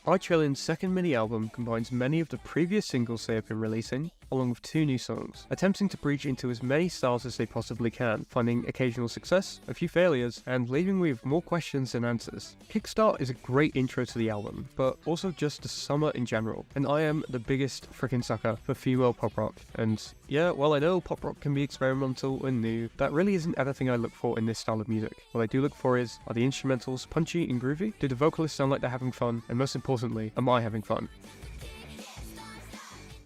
Ichillin'S second mini-album combines many of the previous singles they have been releasing, along with 2 new songs, attempting to breach into as many styles as they possibly can, finding occasional success, a few failures, and leaving me with more questions than answers. Kickstart is a great intro to the album, but also just the summer in general, and I am the biggest freaking sucker for female pop rock, and yeah, while I know pop rock can be experimental and new, that really isn't anything I look for in this style of music. What I do look for is, are the instrumentals punchy and groovy? Do the vocalists sound like they're having fun? And most importantly, am I having fun?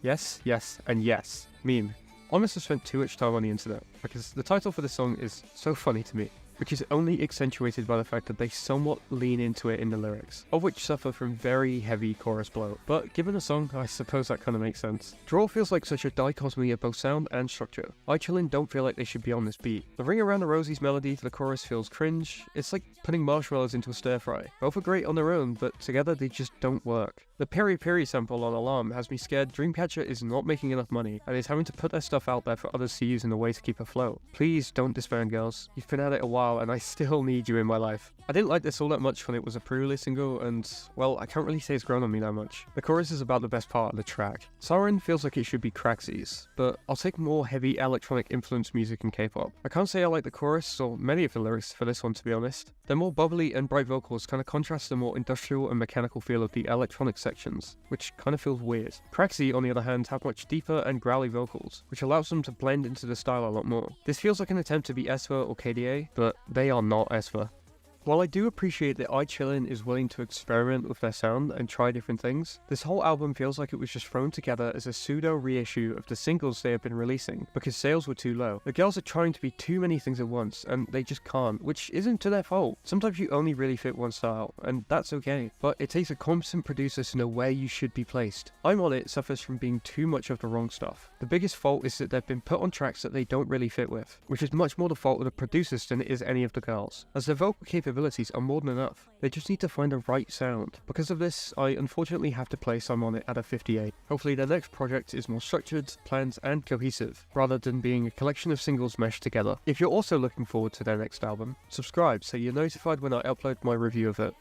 Yes, yes, and yes. Meme. I must have spent too much time on the internet, because the title for the song is so funny to me, which is only accentuated by the fact that they somewhat lean into it in the lyrics, of which suffer from very heavy chorus blow. But given the song, I suppose that kinda makes sense. Draw feels like such a dichotomy of both sound and structure. Ichillin' don't feel like they should be on this beat. The Ring Around the Rosie's melody to the chorus feels cringe. It's like putting marshmallows into a stir fry. Both are great on their own, but together they just don't work. The Peri Peri sample on Alarm has me scared Dreamcatcher is not making enough money and is having to put their stuff out there for others to use in a way to keep afloat. Please don't disband, girls. You've been at it a while and I still need you in my life. I didn't like this all that much when it was a pre-release single and, well, I can't really say it's grown on me that much. The chorus is about the best part of the track. Siren feels like it should be Craxies, but I'll take more heavy electronic influenced music in K-pop. I can't say I like the chorus or many of the lyrics for this one, to be honest. Their more bubbly and bright vocals kind of contrast the more industrial and mechanical feel of the electronic sections, which kind of feels weird. Craxy, on the other hand, have much deeper and growly vocals, which allows them to blend into the style a lot more. This feels like an attempt to be aespa or KDA, but they are not aespa. While I do appreciate that Ichillin' is willing to experiment with their sound and try different things, this whole album feels like it was just thrown together as a pseudo reissue of the singles they have been releasing, because sales were too low. The girls are trying to be too many things at once, and they just can't, which isn't to their fault. Sometimes you only really fit one style, and that's okay, but it takes a competent producer to know where you should be placed. I'm On It suffers from being too much of the wrong stuff. The biggest fault is that they've been put on tracks that they don't really fit with, which is much more the fault of the producers than it is any of the girls, as their vocal capabilities are more than enough. They just need to find the right sound. Because of this, I unfortunately have to place I'm On It at a 58. Hopefully their next project is more structured, planned, and cohesive, rather than being a collection of singles meshed together. If you're also looking forward to their next album, subscribe so you're notified when I upload my review of it.